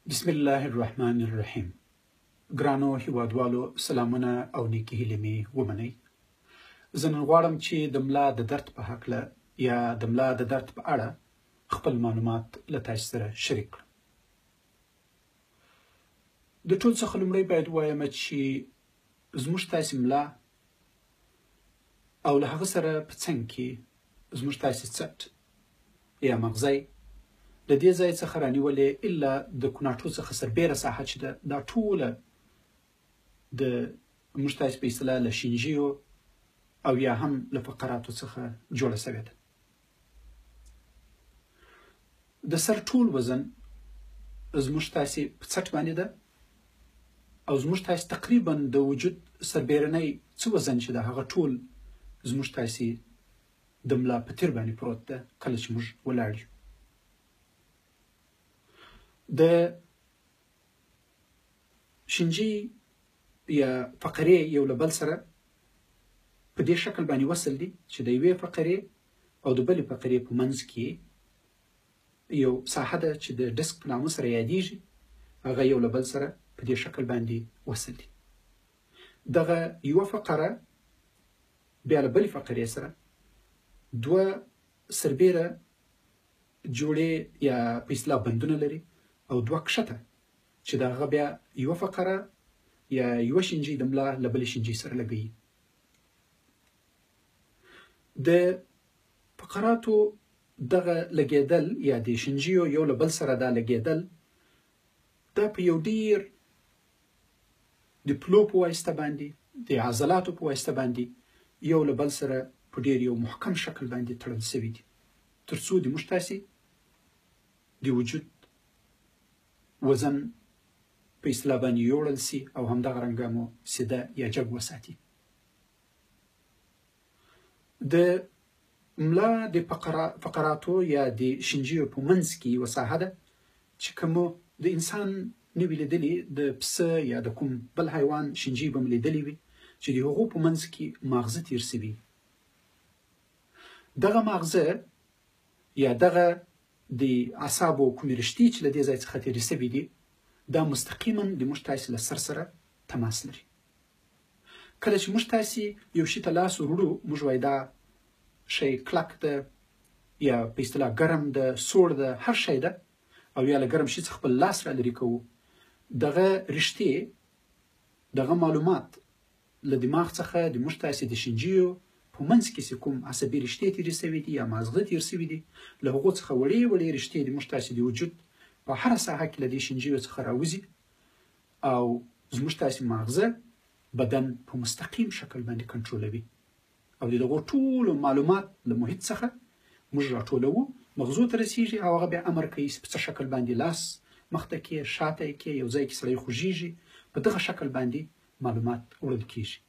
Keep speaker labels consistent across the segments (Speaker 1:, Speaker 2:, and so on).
Speaker 1: بسم الله الرحمن الرحیم. ګرانو هیوادوالو سلامونه او نیکی هیلې مې ومنئ. زه نن غواړم چې د ملا د درد په هکله یا د ملا د درد په اړه خپل معلومات له تاسو سره شریک کړم. د ټول څخه لومړی باید ووایم چې زموږ تاسې ملا او له هغه سره په څنګ کې زموږ تاسې څټ یا مغزی د دې ځای څخه رانیولې الا د کوناټو څخه سربیره ساحه چې ده دا ټوله د موږ تاسې په اصطلاح له شینجیو او یا هم له فقراتو څخه جوړه سوې ده. د سر ټول وزن زموږ تاسې په څټ باندې ده او زموږ تاسې تقریبا د وجود سربیرنی څه وزن چې ده هغه ټول زموږ تاسې د ملا په تیر باندې پروت ده کله چې موږ ولاړ یو. د شینجي یا فقرې یو له بل سره په دې شکل باندې وصل دي چې د یوې فقرې او د بلې فقرې په منځ کې یو ساحه ده چې د ډسک په نامه سره یادیږي، هغه یو له بل سره په دې شکل باندې وصل دي. دغه یوه فقره بیا له بلې فقرې سره دوه سربیره جوړې یا په اصطلاح بندونه لري او دوه کښته چې د هغه بیا یوه فقره یا یوه شینجي د ملا له بلې شینجي سره لګوي. د فقراتو دغه لګېدل یا د شینجیو یو له بل سره دا لګېدل دا په یو ډیر د پلو په واسطه باندې د عضلاتو په واسطه باندې یو له بل سره په ډیر یو محکم شکل باندې تړل شوي دي تر څو د موږ تاسې د وجود وزن په اصطلاح باندې یوړل سي او همدغه رنګه مو سیده یا جګ وساتي. د ملا د فقراتو یا د شینجیو په منځ کې یوه ساحه ده چې که مو د انسان نه وي لیدلي، د پسه یا د کوم بل حیوان شینجي به مو لیدلي وي چې د هغو په منځ کې ماغزه تیر سوي. دغه ماغزه یا دغه د اعصابو کومې رشتې چې له دې ځای څخه تېرې سوي دي دا مستقیما د موږ تاسې له سر سره تماس لري. کله چې موږ تاسې یو شي ته لاس وروړو موږ وایو دا شی کلک ده یا په اصطلاح ګرم ده، سوړ ده، هر شی ده او یا له ګرم شي څخه خپل لاس را لرې کوو. دغه رشتې دغه معلومات له دماغ څخه د موږ تاسې د شینجیو په منځ کې چې کوم عصبي رشتې تېرې سوي دي یا ماغزه تېر سوي دي له هغو څخه وړې وړې رشتې د موږ تاسې د وجود په هره ساحه کې له دې شینجیو څخه راوځي او زموږ تاسې ماغزه بدن په مستقیم شکل باندې کنټرولوي او د دغو ټولو معلومات له محیط څخه موږ راټولوو، مغزو ته رسیږي او هغه بیا امر کوي په څه شکل باندې لاس مخته کې شاته یې کې یو ځای کې سړی خوږیږي، په دغه شکل باندې معلومات وړل کیږي.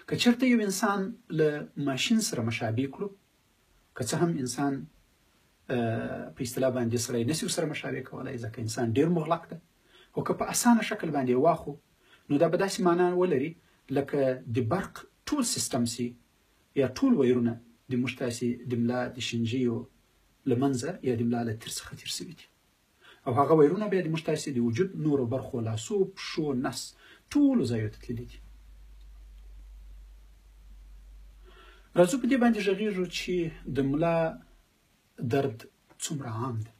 Speaker 1: که چېرته یو انسان له ماشین سره مشابه کړو، که څه هم انسان په اصطلاح باندې سړی نشي ورسره مشابه کولی ځکه انسان ډېر مغلق ده، خو که په اسانه شکل باندې واخو نو دا به داسې معنا ولري لکه د برق ټول سیستم سي یا ټول ویرونه د موږ تاسې د ملا د شینجیو له منځه یا د ملا له تیر څخه تیر سوي دي او هغه ویرونه بیا د موږ تاسې د وجود نورو برخو لاسو، پښو، نس ټولو ځایو ته تللي دي. راځو په دې باندې غږېږو چې د ملا درد څومره عام دی.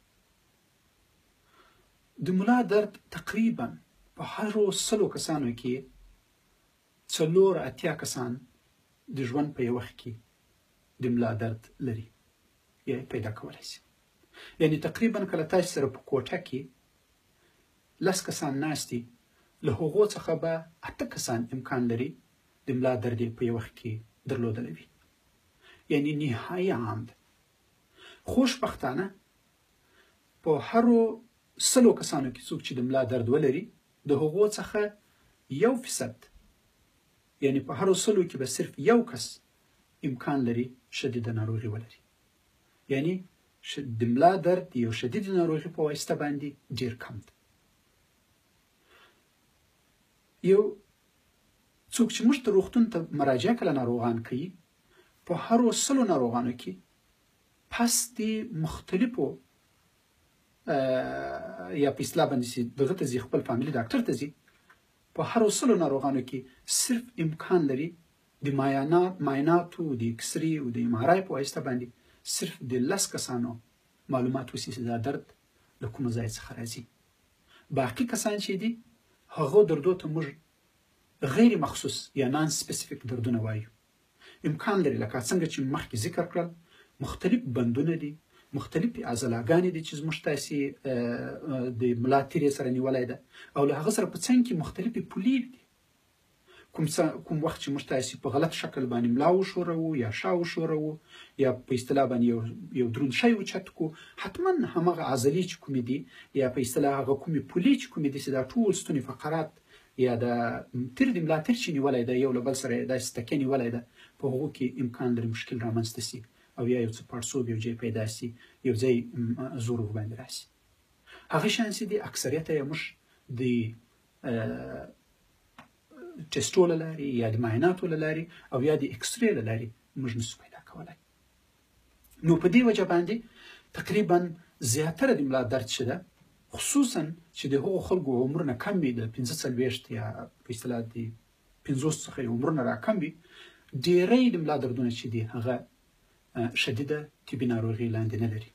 Speaker 1: د ملا درد تقریبا په هرو 100 کسانو کې 4 کسان د ژوند په یو وخت کې د ملا درد لري یا پیدا کولی شي. یعنی تقریبا کله تاسې سره په کوټه کې 10 کسان ناست دي له هغو څخه به 8 کسان امکان لري د ملا درد یې په یو وخت کې درلودلی وي. یعنی نهایي عام ده. خوشبختانه په هرو 100 کسانو کې څوک چې د ملا درد ولري د هغو څخه 1% یعنی په هرو 100 کې به صرف 1 کس امکان لري شدیده ناروغي ولري. یعنی د ملا درد یو شدید ناروغي په واسطه باندې ډیر کم ده. یو څوک چې موږ ته روغتون ته مراجعه کله ناروغان کوي په هرو 100 ناروغانو کې پس د مختلفو یا په اصطلاح باندې چې دغه ته ځي خپل فامیلي ډاکټر ته ځي په هر 100 ناروغانو کې صرف امکان لري د معایناتو د اکسرې او د ام آر آی په واسطه باندې صرف د 10 کسانو معلومات وسی چې دا درد له کوم ځای څخه راځي. باقي کسان چې دي هغه دردو ته موږ غیر مخصوص یا نان سپیسیفیک دردونه وایو. امکان لري لکه څنګه چې مخکې ذکر کړل مختلف بندونه دي، مختلفې عضلاګانې دي چې زموږ تاسې د ملا تیرې سره نیولای ده او له هغه سره په څنګ کې مختلفې پولې دي. کوم وخت چې موږ تاسې په غلط شکل باندې ملا وښوروو یا شا وښوروو یا په اصطلاح باندې یو دروند شی اوچت کړو، حتما همغه عضلې چې کومې دي یا په اصطلاح هغه کومې پولې چې کومې دي چې دا ټول ستوني فقرات یا د تیر د ملا تیر چې نیولی ده یو له بل سره داسې تکیه نیولی ده، په هغو کې امکان لري مشکل رامنځته سي او یا یو څه پړسوب یو ځای پیدا سي، یو ځای زور ورباندې راسي. هغه شیان چې دي اکثریت یې موږ د ټسټو له لارې یا د معایناتو له لارې او یا د اکسرې له لارې موږ نسو پیدا کولی. نو په دې وجه باندې تقریبا زیاتره د ملا درد چې ده خصوصا چې د هغو خلکو عمرونه کم وي، د 45 یا په اصطلاح د 50 څخه عمرونه راکم وي، ډیری د ملا دردونه چې دي هغه شدیده طبي ناروغي لاندې نه لري.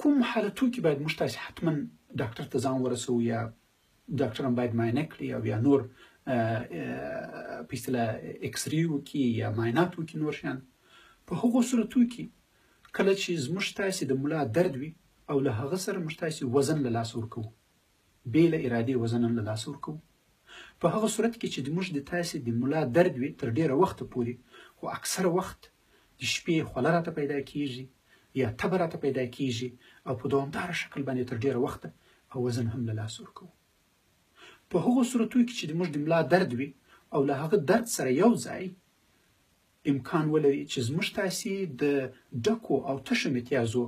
Speaker 1: کوم حالتو کې باید موږ تاسې حتما ډاکټر ته ځان ورسوو یا ډاکټر هم باید معاینه کړي او یا نور په اصطلاح اکسرې وکړي یا معاینات وکړي نور شیان. په هغو صورتو کې کله چې زموږ تاسې د ملا درد وي او له هغه سره موږ تاسې وزن له لاسه ورکوو، بې له ارادې وزن هم له لاسه ورکوو، په هغه صورت کې چې موږ د تاسې د ملا درد وي تر ډیره وخته پورې، خو اکثره وخت د شپې خوله راته پیدا کیږي یا تبه راته پیدا کیږي او په دوامداره شکل باندې تر ډیره وخته او وزن هم له لاسه ورکوو. په هغو صورتو کې چې موږ د ملا درد وي او له هغه درد سره یو ځای امکان ولري چې زموږ تاسې د ډکو او تشو متیازو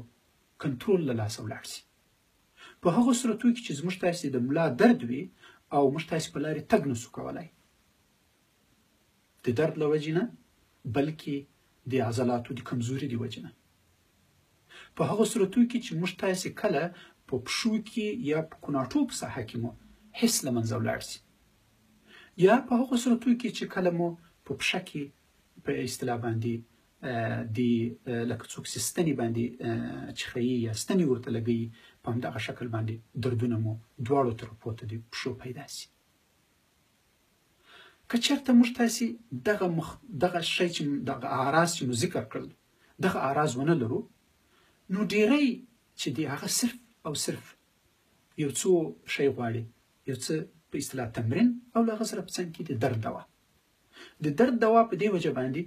Speaker 1: کنټرول له لاسه ولاړ شي. په هغو صورتو کې چې زموږ تاسې د ملا درد وي او موږ تاسې په لارې تګ نسو کولی، د درد له وجې نه بلکې د عضلاتو د کمزوري د وجې نه. په هغو صورتو کې چې موږ تاسې کله په پښو کې یا په کناټو په ساحه کې مو حس له منځه ولاړ شي، یا په هغو صورتو کې چې کله مو په پښه کې په اصطلاح باندې د لکه څوک چې ستنې باندې چخیي یا ستنې ورته لګوي په همدغه شکل باندې دردونه مو دواړو طرفو ته د پښو پیدا شي. که چېرته موږ تاسې دغه شی چې دغه اعراض چې مو ذکر کړل دغه اعراض ونه لرو، نو ډیری چې دی هغه صرف او صرف یو څو شی غواړي، یو څه په اصطلاح تمرین او له هغه سره په څنګ کې د درد دوا. د درد دوا په دې وجه باندې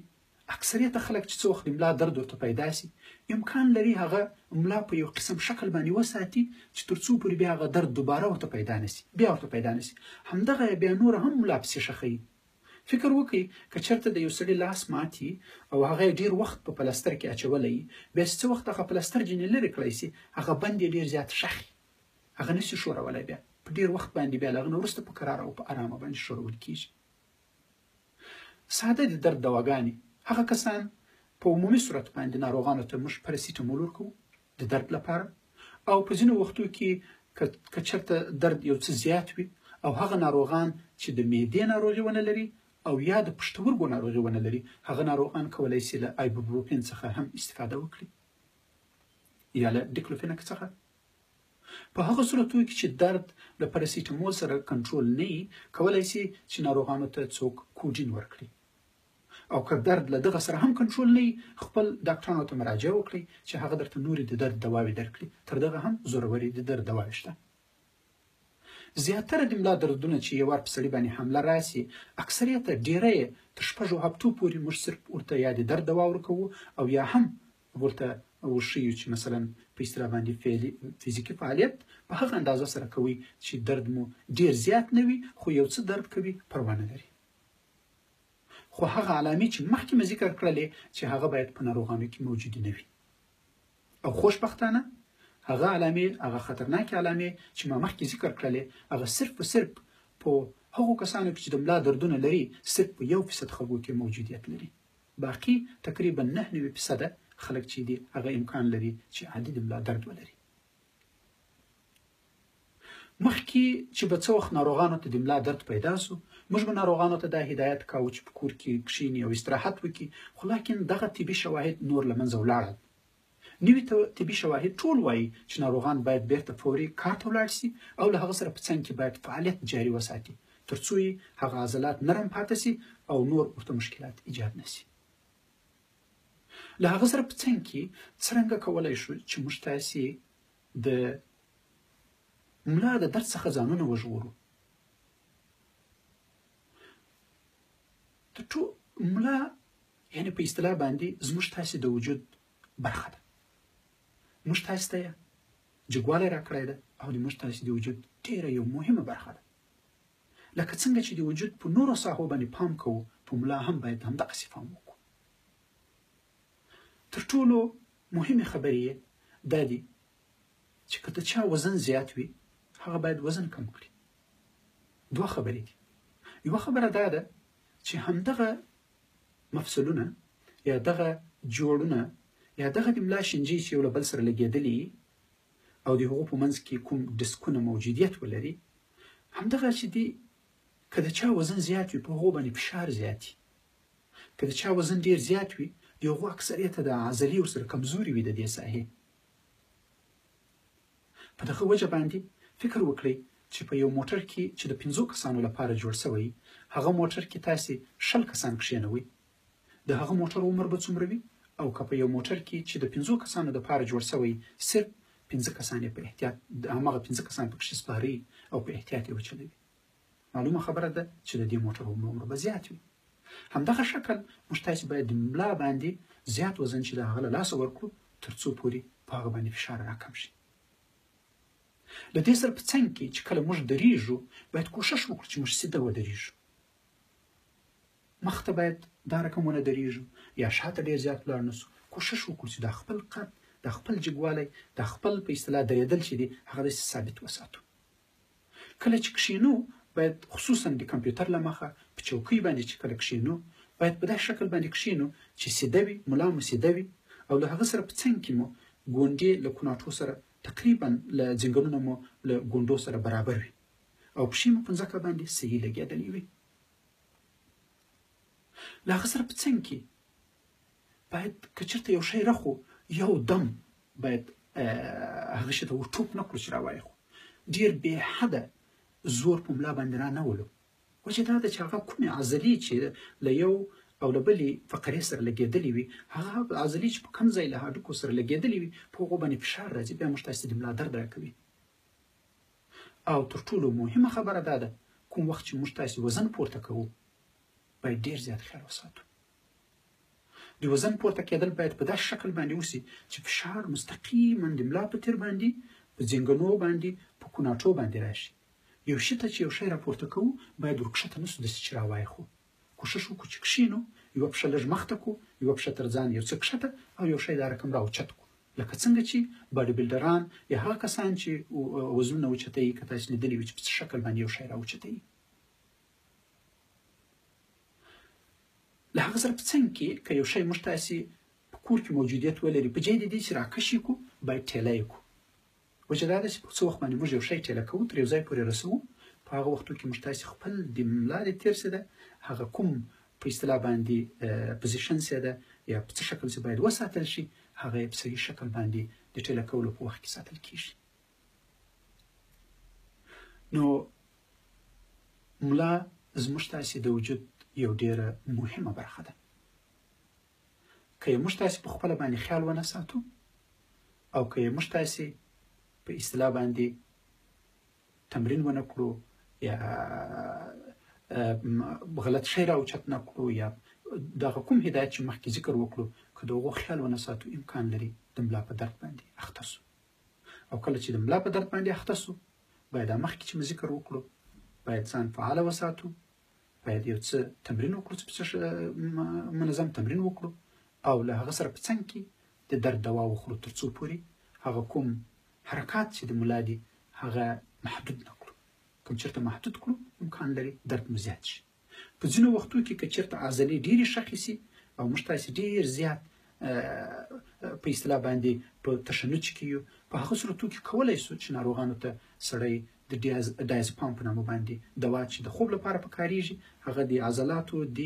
Speaker 1: اکثریت خلک چې څه وخت د ملا درد ورته پیدا شي امکان لري هغه ملا په یو قسم شکل باندې وساتي چې تر څو پورې بیا هغه درد دوباره ورته پیدا نشي، بیا ورته پیدا نشي، همدغه بیا نور هم ملا پسې ښخوي. فکر وکړئ که چېرته د یو سړي لاس ماتي او هغه ډیر وخت په پلستر کې اچولی بیا چې څه وخت هغه پلستر ځینې لرې کړی شي هغه بند یې ډیر زیات شخي، هغه نشي ښورولی، بیا په ډیر وخت باندې بیا له هغه نه وروسته په کراره او په ارامه باندې ښورول کېږي. ساده د درد دواګانې هغه کسان په عمومي صورت باندې ناروغانو ته موږ پراسیټامول ورکوو د درد لپاره، او په ځینو وختو کې که چېرته درد یو څه زیات وي او هغه ناروغان چې د معدې ناروغي ونه لري او یا د پښتورګو ناروغي ونه لري هغه ناروغان کولی شي له ایبوپروفین څخه هم استفاده وکړي یا له ډیکلوفینک څخه. په هغه صورتو کې چې درد له پراسیټامول سره کنټرول نه وي کولی شي چې ناروغانو ته څوک کوډین ورکړي، او که درد له دغه سره هم کنټرول نه وي خپل ډاکټرانو ته مراجعه وکړئ چې هغه درته نورې د درد دواوې درکړي، تر دغه هم زورورې د درد دواوې شته. زیاتره د ملا دردونه چې یو وار په سړي باندې حمله راسي اکثریت ډیری تر 6 هفتو پورې موږ صرف ورته یا د درد دوا ورکوو او یا هم ورته وښیو چې مثلا په اصطلاح باندې فزیکي فعالیت په هغه اندازه سره کوي چې درد مو ډیر زیات نه وي خو یو څه درد کوي پروا نه لري. خو هغه علامې چې مخکې مې ذکر کړلې چې هغه باید په ناروغانو کې موجود نه وي، او خوشبختانه هغه علامې هغه خطرناکې علامې چې ما مخکې ذکر کړلې هغه صرف په صرف په هغو کسانو کې چې د ملا دردونه لري صرف په 1% خلکو کې موجودیت لري، باقي تقریبا 99% خلک چې دي هغه امکان لري چې عادي د ملا درد ولري. مخکې چې به څه وخت ناروغانو ته د ملا درد پیدا سو، موږ به ناروغانو ته دا هدایت کاوه چې په کور کې کښیني او استراحت وکړي، خو لاکن دغه طبي شواهد نور له منځه ولاړل. نوي طبي شواهد ټول وایي چې ناروغان باید بیرته فوري کار ته ولاړ شي او له هغه سره په څنګ کې باید فعالیت جاري وساتي تر څو هغه عضلات نرم پاتې شي او نور ورته مشکلات ایجاد نه شي. له هغه سره په څنګ کې څرنګه کولی شو چې موږ تاسې د ملا د درد څخه ځانونه وژغورو. ملا یعنې په اصطلاح باندې زموږ تاسې د وجود برخه ده. موږ تاسې ته یې جګوالی راکړی ده او د موږ تاسې د وجود ډېره یو مهمه برخه ده. لکه څنګه چې د وجود په نورو ساحو باندې پام کوو، په ملا هم باید همدغسې پام وکړو. تر ټولو مهمې خبرې یې دا دي چې که د چا وزن زیات وي هغه باید وزن کم کړي. دوه خبرې دي. یوه خبره دا ده چې همدغه مفصلونه یا دغه جوړونه یا دغه د ملا شینجې چې یو له بل سره لګېدلي او د هغو په منځ کې کوم ډسکونه موجودیت ولري، همدغه چې دي که د چا وزن زیات وي په هغو باندې فشار زیات وي. که د چا وزن ډېر زیات وي د هغو اکثریت د عضلې ورسره کمزوري وي د دې ساحې. په دغه وجه باندې فکر وکړئ چې په یو موټر کې چې د 5 کسانو لپاره جوړ شوی، هغه موټر کې تاسې 20 کسان کښېنوئ، د هغه موټر عمر به څومره وي؟ او که په یو موټر کې چې د 5 کسانو لپاره جوړ شوی صرف 5 کسان یې په احتیاط هماغه 5 کسان پکښې سپارئ او په احتیاط یې وچلوي، معلومه خبره ده چې د دې موټر عمر به زیات وي. همدغه شکل موږ تاسې باید د ملا باندې زیات وزن چې د هغه له لاسه ورکړو تر څو پورې په هغه باندې فشار راکم شي. له دې سره په څنګ کې چې کله موږ درېږو باید کوښښ وکړو چې موږ سیده ودرېږو. مخ ته باید دا رقم ونه درېږو یا شاته ډېر زیات ولاړ نه سو. کوښښ وکړو چې دا خپل قد، دا خپل جګوالی، دا خپل په اصطلاح درېدل چې دي هغه داسې ثابت وساتو. کله چې کښېنو باید خصوصا د کمپیوټر له مخه په چوکۍ باندې چې کله کښېنو باید په داسې شکل باندې کښېنو چې سیده وي، ملا مو سیده وي او له هغه سره په څنګ کې مو ګونډې له کوناټو سره تقریبا له ځنګنونه مو له ګونډو سره برابر وي او پښې مو په ځمکه باندې صحیح لګېدلې وي. له هغه سره په څنګ کې باید که چېرته یو شی رخو یو دم باید هغه شي ته ورټوپ نه کړو چې راوایخو، ډېر بې حده زور په ملا باندې را نه ولو. وجه دا ده چې هغه کومې عضلې چې له یو او له بلې فقرې سره لګېدلې وي، هغه عضلې چې په کوم ځای له هډوکو سره لګېدلې وي په هغو باندې فشار راځي، بیا موږ تاسې د ملا درد راکوي. او تر ټولو مهمه خبره دا ده کوم وخت چې موږ تاسې وزن پورته کوو باید ډېر زیات خیال وساتو. د وزن پورته کېدل باید په داسې شکل باندې وسي چې فشار مستقیما د ملا په تیر باندې، په ځنګنو باندې، په کوناټو باندې راشي. یو شي ته چې یو شی راپورته کوو باید ورکښته نه سو داسې چې راوایخو. کوښښ وکړو چې کښېنو، یوه پښه لږ مخته کړو، یوه پښه تر ځان یو څه کښته او یو شی دا رقم راوچت کړو، لکه څنګه چې باډي بلډران یا هغه کسان چې وزنونه اوچتوي که تاسې لیدلي وي چې په څه شکل باندې یو شی راوچتوي. له هغه سره په څنګ کې که یو شی موږ تاسې په کور کې موجودیت ولري، په جای د دې چې راکش یې کړو باید ټیله یې کړو. وجه دا ده چې په څه وخت باندې موږ یو شی ټیله کوو تر یو ځای پورې رسوو، په هغه وختو کې موږ تاسې خپل د ملا د تیر څه ده هغه کوم په اصطلاح باندې پوزیشن څه ده یا په څه شکل چې باید وساتل شي هغه یې په صحیح شکل باندې د ټیله کولو په وخت کې ساتل کېږي. نو ملا زموږ تاسې د وجود یو ډېره مهمه برخه ده. که یې موږ تاسې په خپله باندې خیال ونه ساتو او که یې موږ تاسې په اصطلاح باندې تمرین ونه کړو یا غلط شی راوچت نه کړو یا دغه کوم هدایت چې مخکې ذکر وکړو که د هغو خیال ونه ساتو امکان لري د ملا په درد باندې اخته سو. او کله چې د ملا په درد باندې اخته سو باید دا مخکې چې مو ذکر وکړو باید ځان فعاله وساتو، باید یو څه تمرین وکړو، منظم تمرین وکړو او له هغه سره په څنګ کې د درد دوا وخورو تر څو پورې هغه کوم حرکات چې د ملا دي هغه محدود نه کړو. کوم چېرته محدود کړو امکان لري درد مو زیات شي. په ځینو وختو کې که چېرته عضلې ډېرې ښخې سي او موږ تاسې ډېر زیات په اصطلاح باندې په تشنج کې یو په هغه صورتو کې کولای شو چې ناروغانو ته سړی د ډایزپام په نامه باندې دوا چې د خوب لپاره پکارېږي هغه د عضلاتو د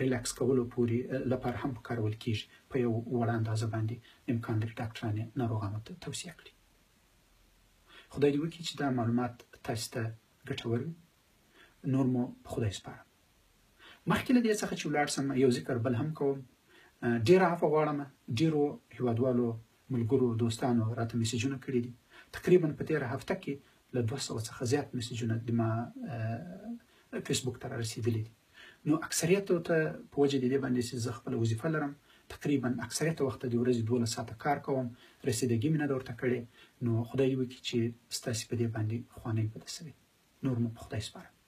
Speaker 1: ریلاکس کولو پورې لپاره هم کارول کیږي په یو وړ اندازه باندې امکان لري ډاکټران ناروغانو ته توصیه کړي. خدای دې وکړي چې دا معلومات تاسو ته ګټور وي. نور مو په خدای سپارم. مخکې له دې څخه چې ولاړ سم یو ذکر بل هم کوم. ډېره عفو غواړم، ډېرو هیوادوالو ملګرو دوستانو راته میسیجونه کړي دي. تقریبا په تېره هفته کې له 200 څخه زیات میسیجونه د ما فیسبوک ته رسیدلي دي. نو اکثریت ته په وجه د دې باندې چې زه خپله وظیفه لرم، تقریبا اکثریت وخت د ورځې 12 ساعته کار کوم، رسیدګي مې نه ده ورته کړې. نو خدای دې وکړي چې ستاسې په دې باندې خوانی بده شوې. نور مو په خدای سپارم.